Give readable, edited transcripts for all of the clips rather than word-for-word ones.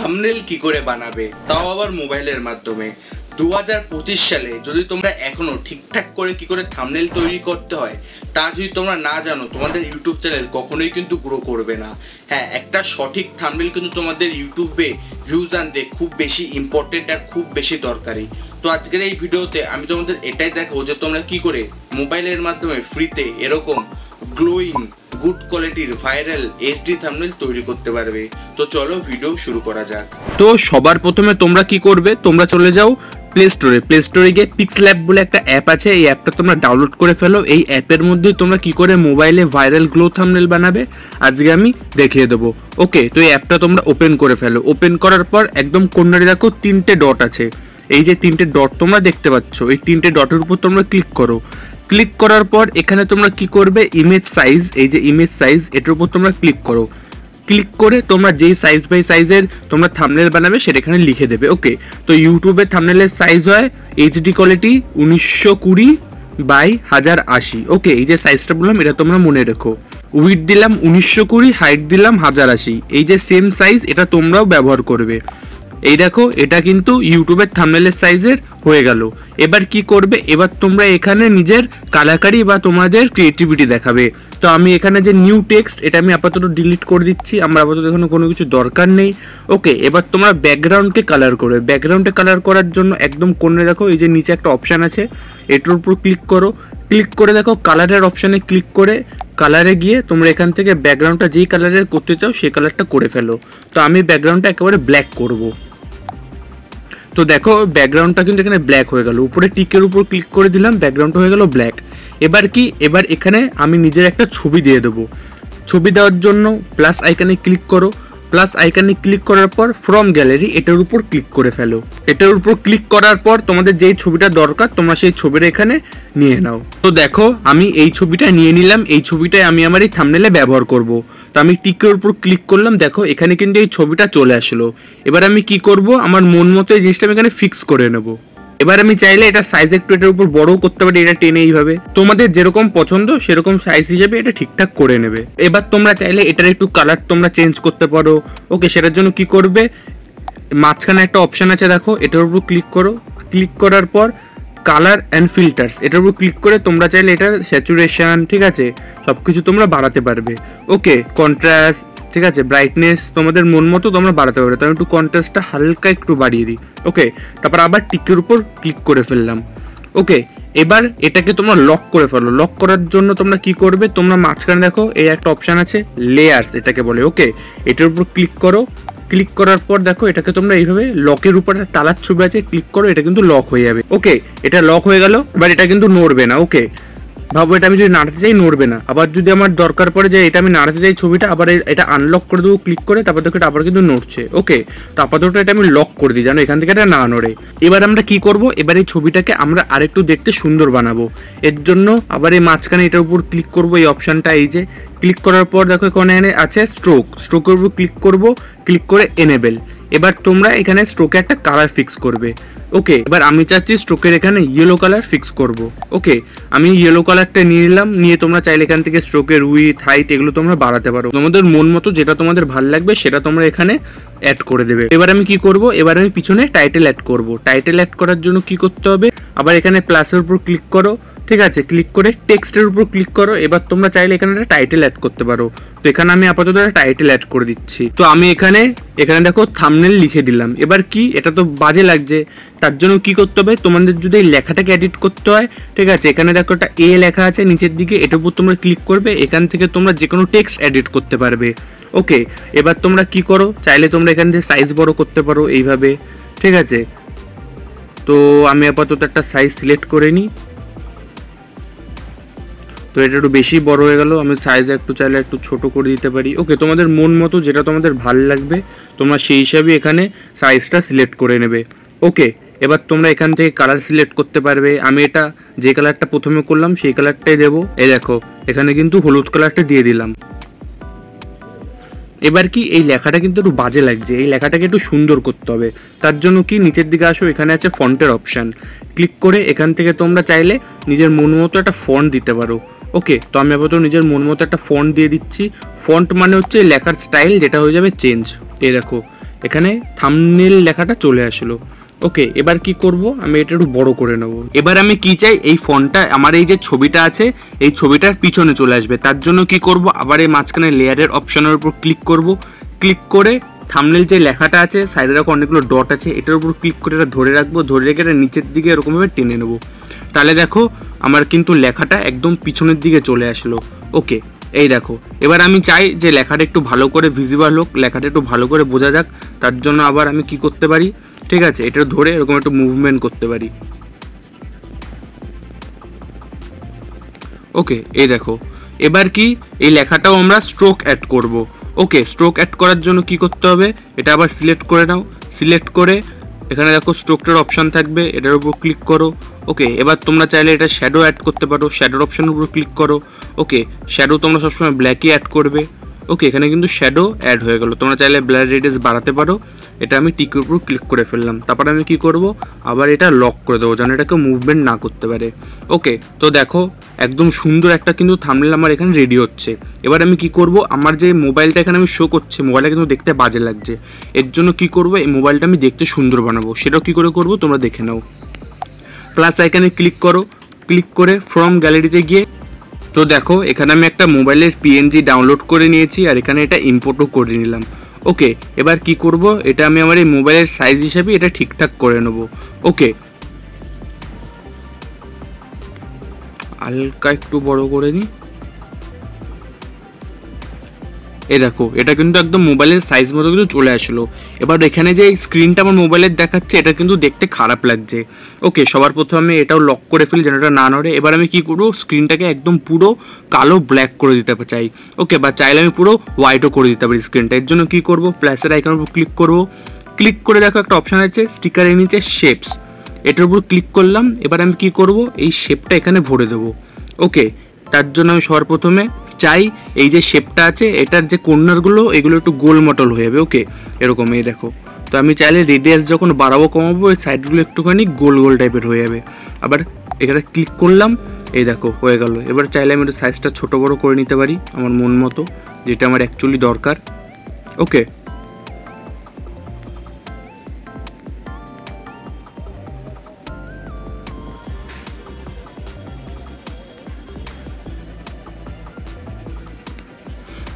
Thumbnail কি করে বানাবে, তাও আবার মোবাইলের মাধ্যমে। 2025 সালে যদি তোমরা এখনো ঠিকঠাক করে কি করে থাম্বনেল তৈরি করতে হয় তা যদি তোমরা না জানো, তোমাদের ইউটিউব চ্যানেল কখনোই কিন্তু গ্রো করবে না। হ্যাঁ, একটা সঠিক থাম্বনেল কিন্তু তোমাদের ইউটিউবে ভিউজ আনতে খুব বেশি ইম্পর্টেন্ট আর খুব বেশি দরকারি। তো আজকের এই ভিডিওতে আমি তোমাদের এটাই দেখাবো যে তোমরা কি করে মোবাইলের মাধ্যমে ফ্রিতে এরকম গ্লোয়িং গুড কোয়ালিটির ভাইরাল এইচডি থাম্বনেল তৈরি করতে পারবে। তো চলো ভিডিও শুরু করা যাক। তো সবার প্রথমে তোমরা কি করবে, তোমরা চলে যাও প্লে স্টোরে গিয়ে পিক্সল্যাব বলে একটা অ্যাপ আছে, এই অ্যাপটা তোমরা ডাউনলোড করে ফেলো। এই অ্যাপের মধ্যে তোমরা কি করে মোবাইলে ভাইরাল গ্লো থাম্বনেল বানাবে আজকে আমি দেখিয়ে দেবো। ওকে, তো এই অ্যাপটা তোমরা ওপেন করে ফেলো। ওপেন করার পর একদম কোণারে দেখো 3টে ডট আছে, এই যে 3টে ডট তোমরা দেখতে পাচ্ছ, এই 3টে ডটের উপর তোমরা ক্লিক করো। ক্লিক করার পর এখানে তোমরা কি করবে, ইমেজ সাইজ, এই যে ইমেজ সাইজ এটার উপর তোমরা ক্লিক করো। ক্লিক করে তোমরা যেই সাইজ বাই সাইজের তোমরা থাম্বনেল বানাবে সেটা এখানে লিখে দেবে। ওকে, তো ইউটিউবে থাম্বনেলের সাইজ হয় এইচডি কোয়ালিটি 1920 বাই 1080। ওকে, এই যে সাইজটা বললাম এটা তোমরা মনে রেখো। উইডথ দিলাম 1920, হাইট দিলাম 1080। এই যে সেম সাইজ এটা তোমরাও ব্যবহার করবে। এই দেখো, এটা কিন্তু ইউটিউবের থাম্বনেলের সাইজের হয়ে গেল। এবার কি করবে, এবার তোমরা এখানে নিজের কালাকারি বা তোমাদের ক্রিয়েটিভিটি দেখাবে। তো আমি এখানে যে নিউ টেক্সট এটা আমি আপাতত ডিলিট করে দিচ্ছি, আমার আপাতত এখানে কোনো কিছু দরকার নেই। ওকে, এবার তোমরা ব্যাকগ্রাউন্ডকে কালার করবে। ব্যাকগ্রাউন্ডে কালার করার জন্য একদম কোণে দেখো এই যে নিচে একটা অপশান আছে, এটার উপর ক্লিক করো। ক্লিক করে দেখো কালারের অপশানে ক্লিক করে কালারে গিয়ে তোমরা এখান থেকে ব্যাকগ্রাউন্ডটা যেই কালারের করতে চাও সেই কালারটা করে ফেলো। তো আমি ব্যাকগ্রাউন্ডটা একেবারে ব্ল্যাক করব। তো দেখো ব্যাকগ্রাউন্ডটা কিন্তু এখানে ব্ল্যাক হয়ে গেল। উপরে টিকের উপর ক্লিক করে দিলাম, ব্যাকগ্রাউন্ডটা হয়ে গেল ব্ল্যাক। এবার কি, এবার এখানে আমি নিজের একটা ছবি দিয়ে দেবো। ছবি দেওয়ার জন্য প্লাস আইকনে ক্লিক করো। প্লাস আইকনে ক্লিক করার পর ফ্রম গ্যালারি এটার উপর ক্লিক করে ফেলো। এটার উপর ক্লিক করার পর তোমাদের যেই ছবিটা দরকার তোমরা সেই ছবিটা এখানে নিয়ে নাও। তো দেখো আমি এই ছবিটা নিয়ে নিলাম, এই ছবিটাই আমি আমার এই থাম্বনেলে ব্যবহার করব। তো আমি টিকের উপর ক্লিক করলাম, দেখো এখানে কিন্তু এই ছবিটা চলে আসলো। এবার আমি কি করব, আমার মন মতো এই জিনিসটা আমি এখানে ফিক্স করে নেব। এবার আমি চাইলে এটা সাইজ একটু এটার উপর বড়ও করতে পারি, এটা টেনে এইভাবে তোমাদের যেরকম পছন্দ সেরকম সাইজ হিসেবে এটা ঠিকঠাক করে নেবে। এবার তোমরা চাইলে এটার একটু কালার তোমরা চেঞ্জ করতে পারো। ওকে, সেটার জন্য কি করবে, মাঝখানে একটা অপশান আছে দেখো, এটার উপর ক্লিক করো। ক্লিক করার পর কালার অ্যান্ড ফিল্টার্স এটার উপর ক্লিক করে তোমরা চাইলে এটার স্যাচুরেশন, ঠিক আছে, সব কিছু তোমরা বাড়াতে পারবে। ওকে, কন্ট্রাস্ট, ঠিক আছে, ব্রাইটনেস তোমাদের মন মতো তোমরা বাড়াতে পারবে। তো আমি একটু কন্ট্রাস্টটা হালকা একটু বাড়িয়ে দিই। ওকে, তারপর আবার টিকের উপর ক্লিক করে ফেললাম। ওকে, এবার এটাকে তোমরা লক করে ফেলো। লক করার জন্য তোমরা কি করবে, তোমরা মাঝখানে দেখো এই একটা অপশান আছে লেয়ার্স এটাকে বলে। ওকে, এটার উপর ক্লিক করো। ক্লিক করার পর দেখো এটাকে তোমরা এইভাবে লকের উপর একটা তালার ছবি আছে, ক্লিক করো, এটা কিন্তু লক হয়ে যাবে। ওকে, এটা লক হয়ে গেল। এবার এটা কিন্তু নড়বে না। ওকে, ভাবো এটা আমি যদি নাড়াতে চাই নড়বে না। আবার যদি আমার দরকার পড়ে যে এটা আমি নাড়াতে চাই ছবিটা, আবার এটা আনলক করে দেবো ক্লিক করে, তারপর দেখো এটা আবার কিন্তু নড়ছে। ওকে, তো আপাতত এটা আমি লক করে দিই জানো, এখান থেকে এটা না নড়ে। এবার আমরা কি করব, এবার এই ছবিটাকে আমরা আরেকটু দেখতে সুন্দর বানাবো। এর জন্য আবার এই মাঝখানে এটার উপর ক্লিক করব, এই অপশানটা, এই যে ক্লিক করার পর দেখো এখানে আছে স্ট্রোকের উপর ক্লিক করব, ক্লিক করে এনেবেল। এবার তোমরা এখানে স্ট্রোকে একটা কালার ফিক্স করবে। ওকে, এবার আমি চাচ্ছি স্ট্রোকের এখানে ইয়েলো কালার ফিক্স করব। ওকে, আমি ইয়েলো কালারটা নিয়ে নিলাম। নিয়ে তোমরা চাইলে এখান থেকে স্ট্রোকের উইথ, হাইট এগুলো তোমরা বাড়াতে পারো। তোমাদের মন মতো যেটা তোমাদের ভালো লাগবে সেটা তোমরা এখানে অ্যাড করে দেবে। এবার আমি কি করব, এবার আমি পিছনে টাইটেল অ্যাড করব। টাইটেল অ্যাড করার জন্য কি করতে হবে, আবার এখানে প্লাসের উপর ক্লিক করো, ঠিক আছে, ক্লিক করে টেক্সটের উপর ক্লিক করো। এবার তোমরা চাইলে এখানে একটা টাইটেল অ্যাড করতে পারো। তো এখানে আমি আপাতত একটা টাইটেল অ্যাড করে দিচ্ছি। তো আমি এখানে দেখো থাম্বনেল লিখে দিলাম। এবার কি, এটা তো বাজে লাগছে, তার জন্য কি করতে হবে, তোমাদের যদি এই লেখাটাকে এডিট করতে হয়, ঠিক আছে, এখানে দেখো একটা এ লেখা আছে নিচের দিকে, এটার উপর তোমরা ক্লিক করবে। এখান থেকে তোমরা যে কোনো টেক্সট এডিট করতে পারবে। ওকে, এবার তোমরা কি করো, চাইলে তোমরা এখান থেকে সাইজ বড় করতে পারো এইভাবে, ঠিক আছে। তো আমি আপাতত একটা সাইজ সিলেক্ট করে নিই। তো এটা একটু বেশি বড় হয়ে গেল, আমি সাইজ একটু চাইলে একটু ছোট করে দিতে পারি। ওকে, তোমাদের মন মতো যেটা তোমাদের ভালো লাগবে তোমরা সেই হিসাবে এখানে সাইজটা সিলেক্ট করে নেবে। ওকে, এবার তোমরা এখান থেকে কালার সিলেক্ট করতে পারবে। আমি এটা যে কালারটা প্রথমে করলাম সেই কালারটাই দেবো। এই দেখো এখানে কিন্তু হলুদ কালারটা দিয়ে দিলাম। এবার কি, এই লেখাটা কিন্তু একটু বাজে লাগছে, এই লেখাটাকে একটু সুন্দর করতে হবে। তার জন্য কি, নিচের দিকে আসো, এখানে আছে ফন্টের অপশান, ক্লিক করে এখান থেকে তোমরা চাইলে নিজের মন মতো একটা ফন্ট দিতে পারো। ওকে, তো আমি আপাতত নিজের মন মতো একটা ফন্ট দিয়ে দিচ্ছি। ফন্ট মানে হচ্ছে লেখার স্টাইল, যেটা হয়ে যাবে চেঞ্জ। এই দেখো এখানে থাম্বনেল লেখাটা চলে আসলো। ওকে, এবার কি করব, আমি এটা একটু বড় করে নেব। এবার আমি কি চাই, এই ফন্টটা আমার এই যে ছবিটা আছে এই ছবিটার পিছনে চলে আসবে। তার জন্য কি করব, আবার এই মাঝখানে লেয়ারের অপশনের উপর ক্লিক করব। ক্লিক করে থাম্বনেল যে লেখাটা আছে সাইডে রাখো অনেকগুলো ডট আছে, এটার উপর ক্লিক করে এটা ধরে রাখবো, ধরে রেখে এটা নিচের দিকে এরকমভাবে টেনে নেব। তাহলে দেখো আমার কিন্তু লেখাটা একদম পিছনের দিকে চলে আসলো। ওকে, এই দেখো এবার আমি চাই যে লেখাটা একটু ভালো করে ভিজিবল হোক, লেখাটা একটু ভালো করে বোঝা যাক। তার জন্য আবার আমি কি করতে পারি, ঠিক আছে, এটা ধরে এরকম একটু মুভমেন্ট করতে পারি। ওকে, এই দেখো এবার কি এই লেখাটাও আমরা স্ট্রোক অ্যাড করব। ওকে, স্ট্রোক অ্যাড করার জন্য কি করতে হবে, এটা আবার সিলেক্ট করে নাও। সিলেক্ট করে এখানে দেখো স্ট্রোকটার অপশান থাকবে, এটার উপর ক্লিক করো। ওকে, এবার তোমরা চাইলে এটা শ্যাডো অ্যাড করতে পারো, শ্যাডোর অপশানের উপর ক্লিক করো। ওকে, শ্যাডো তোমরা সবসময় ব্ল্যাকই অ্যাড করবে। ওকে, এখানে কিন্তু শ্যাডো অ্যাড হয়ে গেল। তোমরা চাইলে ব্লার রেডিয়াস বাড়াতে পারো। এটা আমি টিকের উপর ক্লিক করে ফেললাম। তারপর আমি কি করব, আবার এটা লক করে দেবো যেন এটাকে মুভমেন্ট না করতে পারে। ওকে, তো দেখো একদম সুন্দর একটা কিন্তু থাম্বনেল আমার এখানে রেডি হচ্ছে। এবার আমি কি করব, আমার যে মোবাইলটা এখানে আমি শো করছি, মোবাইলটা কিন্তু দেখতে বাজে লাগছে। এর জন্য কি করব, এই মোবাইলটা আমি দেখতে সুন্দর বানাবো। সেটাও কি করে করব তোমরা দেখে নাও। প্লাস আইকনে ক্লিক করো, ক্লিক করে ফ্রম গ্যালারিতে গিয়ে, তো দেখো এখানে আমি একটা মোবাইলের পিএনজি ডাউনলোড করে নিয়েছি আর এখানে এটা ইম্পোর্টও করে নিলাম। ওকে, এবার কি করব, এটা আমি আমার এই মোবাইলের সাইজ হিসাবে এটা ঠিকঠাক করে নেব। ওকে, হালকা একটু বড় করে নিই। এই দেখো এটা কিন্তু একদম মোবাইলের সাইজ মতো কিন্তু চলে আসলো। এবার এখানে যে স্ক্রিনটা আমার মোবাইলের দেখাচ্ছে এটা কিন্তু দেখতে খারাপ লাগছে। ওকে, সবার প্রথমে আমি এটাও লক করে ফেলি যেন এটা না নড়ে। এবার আমি কি করবো, স্ক্রিনটাকে একদম পুরো কালো ব্ল্যাক করে দিতে চাই। ওকে, বা চাইলে আমি পুরো হোয়াইটও করে দিতে পারি স্ক্রিনটা। এর জন্য কি করব, প্লাসের আইকনের উপর ক্লিক করব। ক্লিক করে দেখো একটা অপশান আছে স্টিকারের নিচে শেপস, এটার উপর ক্লিক করলাম। এবার আমি কি করব, এই শেপটা এখানে ভরে দেবো। ওকে, তার জন্য আমি সবার প্রথমে চাই এই যে শেপটা আছে এটার যে কর্নারগুলো এগুলো একটু গোল মটল হয়ে যাবে। ওকে, এরকম এই দেখো। তো আমি চাইলে রেডিয়াস যখন বাড়াবো কমাবো এই সাইডগুলো একটুখানি গোল গোল টাইপের হয়ে যাবে। আবার এখানে ক্লিক করলাম, এই দেখো হয়ে গেল। এবার চাইলে আমি একটু সাইজটা ছোটো বড়ো করে নিতে পারি আমার মন মতো, যেটা আমার অ্যাকচুয়ালি দরকার। ওকে,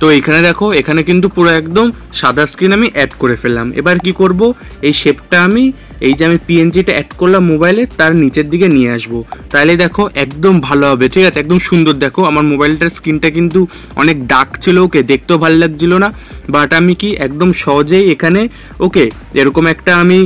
তো এখানে দেখো এখানে কিন্তু পুরো একদম সাদা স্ক্রিন আমি অ্যাড করে ফেললাম। এবার কি করব, এই শেপটা আমি এই যে আমি পিএনজিটা অ্যাড করলাম মোবাইলে তার নিচের দিকে নিয়ে আসবো। তাহলে দেখো একদম ভালো হবে, ঠিক আছে, একদম সুন্দর। দেখো আমার মোবাইলটার স্ক্রিনটা কিন্তু অনেক ডার্ক ছিল, ওকে, দেখতেও ভালো লাগছিল না। বাট আমি কি একদম সহজেই এখানে ওকে এরকম একটা আমি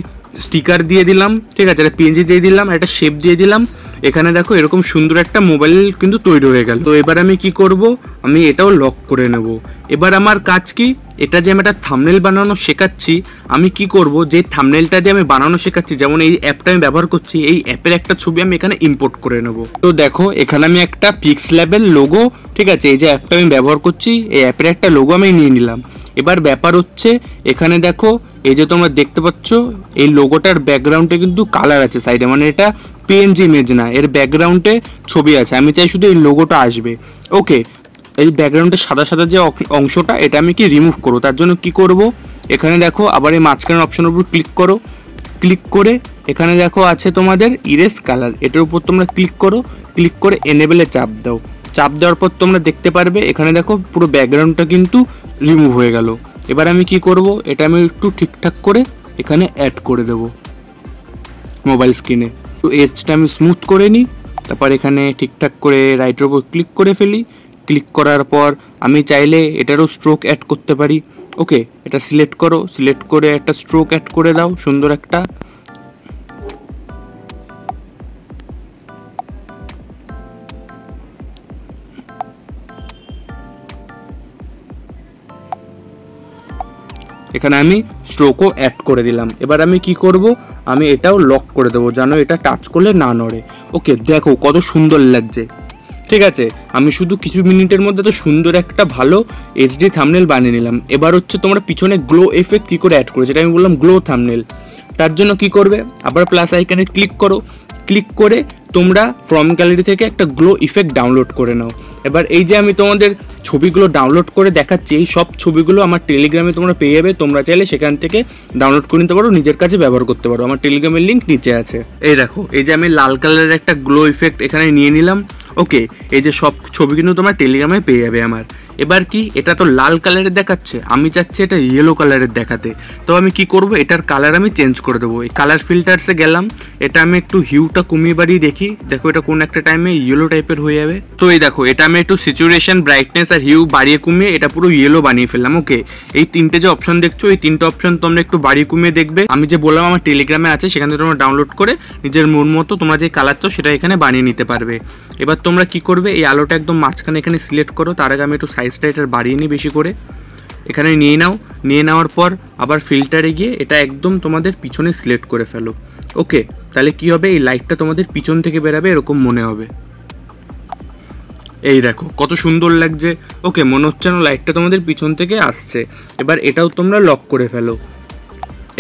স্টিকার দিয়ে দিলাম, ঠিক আছে, একটা পিএনজি দিয়ে দিলাম, একটা শেপ দিয়ে দিলাম। এখানে দেখো এরকম সুন্দর একটা মোবাইল কিন্তু তৈরি হয়ে গেল। তো এবার আমি কি করব, আমি এটাও লক করে নেব। এবার আমার কাজ কি, এটা যে আমি একটা থাম্বনেল বানানো শেখাচ্ছি, আমি কি করব, যে থাম্বনেলটা দিয়ে আমি বানানো শেখাচ্ছি, যেমন এই অ্যাপটা আমি ব্যবহার করছি, এই অ্যাপের একটা ছবি আমি এখানে ইম্পোর্ট করে নেব। তো দেখো এখানে আমি একটা পিক্সল্যাবের লোগো, ঠিক আছে, এই যে অ্যাপটা আমি ব্যবহার করছি এই অ্যাপের একটা লোগো আমি নিয়ে নিলাম। এবার ব্যাপার হচ্ছে এখানে দেখো এই যে তোমরা দেখতে পাচ্ছ এই লোগোটার ব্যাকগ্রাউন্ডে কিন্তু কালার আছে সাইডে, মানে এটা পিএনজি ইমেজ না, এর ব্যাকগ্রাউন্ডে ছবি আছে। আমি চাই শুধু এই লোগোটা আসবে। ওকে, এই ব্যাকগ্রাউন্ডে সাদা সাদা যে অংশটা এটা আমি কি রিমুভ করবো। তার জন্য কি করব, এখানে দেখো আবার এই মাঝখানের অপশনের উপর ক্লিক করো। ক্লিক করে এখানে দেখো আছে তোমাদের ইরেজ কালার, এটার উপর তোমরা ক্লিক করো। ক্লিক করে এনেবেলে চাপ দাও। চাপ দেওয়ার পর তোমরা দেখতে পারবে এখানে দেখো পুরো ব্যাকগ্রাউন্ডটা কিন্তু রিমুভ হয়ে গেল। এবার আমি কি করব, এটা আমি একটু ঠিকঠাক করে এখানে অ্যাড করে দেব মোবাইল স্ক্রিনে। তো এজটা আমি স্মুথ করে নিই। তারপর এখানে ঠিকঠাক করে রাইটের উপর ক্লিক করে ফেলি। ক্লিক করার পর আমি চাইলে এটারও স্ট্রোক অ্যাড করতে পারি। ওকে, এটা সিলেক্ট করো, সিলেক্ট করে একটা স্ট্রোক অ্যাড করে দাও সুন্দর একটা। এখানে আমি স্ট্রোকও অ্যাড করে দিলাম। এবার আমি কি করব, আমি এটাও লক করে দেবো যেন এটা টাচ করলে না নড়ে। ওকে, দেখো কত সুন্দর লাগছে, ঠিক আছে। আমি শুধু কিছু মিনিটের মধ্যে তো সুন্দর একটা ভালো এইচডি থাম্বনেল বানিয়ে নিলাম। এবার হচ্ছে তোমরা পিছনে গ্লো এফেক্ট কী করে অ্যাড করো, যেটা আমি বললাম গ্লো থাম্বনেল। তার জন্য কি করবে, আবার প্লাস আইকনে ক্লিক করো। ক্লিক করে তোমরা ফ্রম গ্যালারি থেকে একটা গ্লো ইফেক্ট ডাউনলোড করে নাও। এবার এই যে আমি তোমাদের ছবিগুলো ডাউনলোড করে দেখাচ্ছি, এই সব ছবিগুলো আমার টেলিগ্রামে তোমরা পেয়ে যাবে। তোমরা চাইলে সেখান থেকে ডাউনলোড করে নিতে পারো, নিজের কাছে ব্যবহার করতে পারো। আমার টেলিগ্রামের লিঙ্ক নিচে আছে। এই দেখো, এই যে আমি লাল কালারের একটা গ্লো ইফেক্ট এখানে নিয়ে নিলাম। ওকে, এই যে সব ছবি কিন্তু তোমরা টেলিগ্রামে পেয়ে যাবে আমার। এবার কি, এটা তো লাল কালারের দেখাচ্ছে, আমি চাচ্ছি এটা ইয়েলো কালারের দেখাতে। তো আমি কি করব, এটার কালার আমি চেঞ্জ করে দেবো। এই কালার ফিল্টারসে গেলাম, এটা আমি একটু হিউটা কমিয়ে বাড়িয়ে দেখি। দেখো এটা কোন একটা টাইমে ইয়েলো টাইপের হয়ে যাবে। তো এই দেখো, এটা আমি একটু সিচুয়েশন, ব্রাইটনেস আর হিউ বাড়িয়ে কমিয়ে এটা পুরো ইয়েলো বানিয়ে ফেললাম। ওকে, এই তিনটে যে অপশন দেখছো, এই তিনটে অপশন তোমরা একটু বাড়িয়ে কমিয়ে দেখবে। আমি যে বললাম আমার টেলিগ্রামে আছে, সেখান থেকে তোমরা ডাউনলোড করে নিজের মন মতো তোমরা যে কালার চাও সেটা এখানে বানিয়ে নিতে পারবে। এবার তোমরা কি করবে, এই আলোটা একদম মাঝখানে এখানে সিলেক্ট করো। তার আগে আমি একটু সাইজটা এটার বাড়িয়ে নিই বেশি করে। এখানে নিয়ে নাও, নিয়ে নেওয়ার পর আবার ফিল্টারে গিয়ে এটা একদম তোমাদের পিছনে সিলেক্ট করে ফেলো। ওকে, তাহলে কি হবে, এই লাইটটা তোমাদের পিছন থেকে বেরাবে, এরকম মনে হবে। এই দেখো কত সুন্দর লাগছে। ওকে, মনে হচ্ছে না লাইটটা তোমাদের পিছন থেকে আসছে। এবার এটাও তোমরা লক করে ফেলো।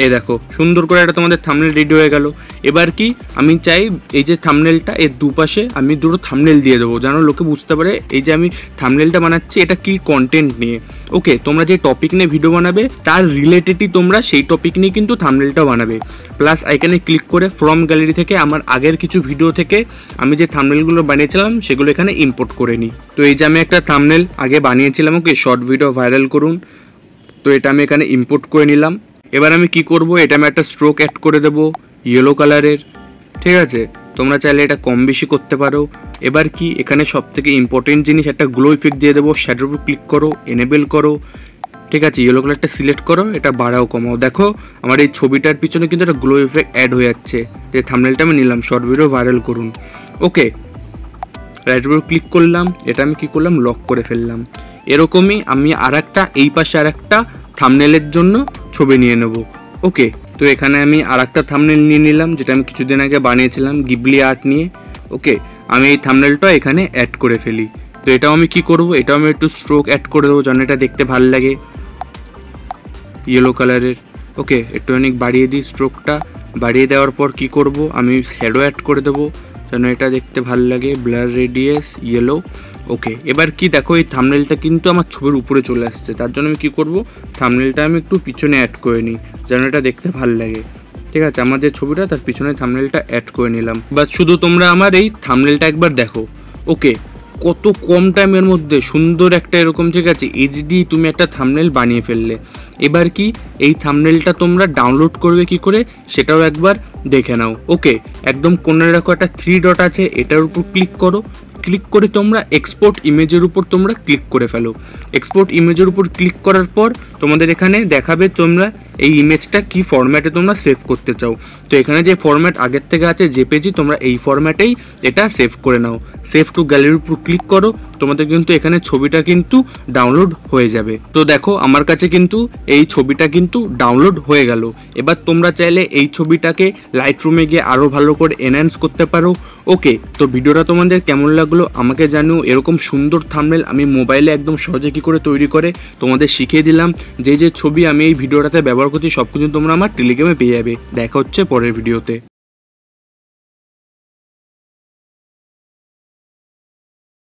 এই দেখো সুন্দর করে এটা তোমাদের থাম্বনেল রেডি হয়ে গেল। এবার কি, আমি চাই এই যে থাম্বনেলটা, এর দুপাশে আমি দুটো থাম্বনেল দিয়ে দেবো, যেন লোকে বুঝতে পারে এই যে আমি থাম্বনেলটা বানাচ্ছি এটা কি কন্টেন্ট নিয়ে। ওকে, তোমরা যে টপিক নিয়ে ভিডিও বানাবে তার রিলেটেডই তোমরা সেই টপিক নিয়ে কিন্তু থাম্বনেলটা বানাবে। প্লাস এখানে ক্লিক করে ফ্রম গ্যালারি থেকে আমার আগের কিছু ভিডিও থেকে আমি যে থাম্বনেলগুলো বানিয়েছিলাম সেগুলো এখানে ইম্পোর্ট করে নিই। তো এই যে আমি একটা থাম্বনেল আগে বানিয়েছিলাম, ওকে, শর্ট ভিডিও ভাইরাল করুন। তো এটা আমি এখানে ইম্পোর্ট করে নিলাম। এবার আমি কি করব, এটা আমি একটা স্ট্রোক অ্যাড করে দেবো ইয়েলো কালারের। ঠিক আছে, তোমরা চাইলে এটা কম বেশি করতে পারো। এবার কি, এখানে সব থেকে ইম্পর্টেন্ট জিনিস একটা গ্লো ইফেক্ট দিয়ে দেবো। শ্যাডোর উপর ক্লিক করো, এনেবেল করো। ঠিক আছে, ইয়েলো কালারটা সিলেক্ট করো, এটা বাড়াও কমাও। দেখো আমার এই ছবিটার পিছনে কিন্তু একটা গ্লো ইফেক্ট অ্যাড হয়ে যাচ্ছে। যে থাম্বনেলটা আমি নিলাম শর্ট ভিডিও ভাইরাল করুন। ওকে, রাইট উপর ক্লিক করলাম, এটা আমি কি করলাম, লক করে ফেললাম। এরকমই আমি আরেকটা এই পাশে আরেকটা থাম্বনেলের জন্য ছবি নিয়ে নেব। ওকে, তো এখানে আমি আরেকটা থাম্বনেল নিয়ে নিলাম, যেটা আমি কিছুদিন আগে বানিয়েছিলাম গিবলি আর্ট নিয়ে। ওকে, আমি এই থাম্বনেলটা এখানে অ্যাড করে ফেলি। তো এটাও আমি কি করব, এটাও আমি একটু স্ট্রোক অ্যাড করে দেবো, যেন এটা দেখতে ভালো লাগে ইয়েলো কালারের। ওকে, একটু অনেক বাড়িয়ে দিই স্ট্রোকটা। বাড়িয়ে দেওয়ার পর কি করব, আমি শ্যাডো অ্যাড করে দেবো, যেন এটা দেখতে ভালো লাগে। Blur radius yellow. ওকে, এবার কি দেখো, এই থাম্বনেলটা কিন্তু আমার ছবির উপরে চলে আসছে। তার জন্য আমি কি করব, থাম্বনেলটা আমি একটু পিছনে অ্যাড করে নিই, যেন এটা দেখতে ভালো লাগে। ঠিক আছে, আমার যে ছবিটা তার পিছনে থাম্বনেলটা অ্যাড করে নিলাম। বাট শুধু তোমরা আমার এই থাম্বনেলটা একবার দেখো। ওকে, কত কম টাইমের মধ্যে সুন্দর একটা এরকম, ঠিক আছে, এইচডি তুমি একটা থাম্বনেল বানিয়ে ফেললে। এবার কি, এই থাম্বনেলটা তোমরা ডাউনলোড করবে কি করে সেটাও একবার দেখে নাও। ওকে, একদম কোণে রাখো একটা 3 ডট আছে, এটার উপর ক্লিক করো। ক্লিক করে তোমরা এক্সপোর্ট ইমেজের উপর তোমরা ক্লিক করে ফেলো। এক্সপোর্ট ইমেজের উপর ক্লিক করার পর তোমাদের এখানে দেখাবে তোমরা এই ইমেজটা কি ফরম্যাটে তোমরা সেভ করতে চাও। তো এখানে যে ফরম্যাট আগের থেকে আছে জেপিজি, তোমরা এই ফরম্যাটেই এটা সেভ করে নাও। সেভ টু গ্যালারির উপর ক্লিক করো, তোমাদের কিন্তু এখানে ছবিটা কিন্তু ডাউনলোড হয়ে যাবে। তো দেখো আমার কাছে কিন্তু এই ছবিটা কিন্তু ডাউনলোড হয়ে গেল। এবার তোমরা চাইলে এই ছবিটাকে লাইট রুমে গিয়ে আরও ভালো করে এনহ্যান্স করতে পারো। ওকে, তো ভিডিওটা তোমাদের কেমন লাগলো আমাকে জানিও। এরকম সুন্দর থাম্বনেল আমি মোবাইলে একদম সহজে কী করে তৈরি করে তোমাদের শিখিয়ে দিলাম। যে ছবি আমি এই ভিডিওটাতে ব্যবহার করছি সব কিছু তোমরা আমার টেলিগ্রামে পেয়ে যাবে। দেখা হচ্ছে পরের ভিডিওতে।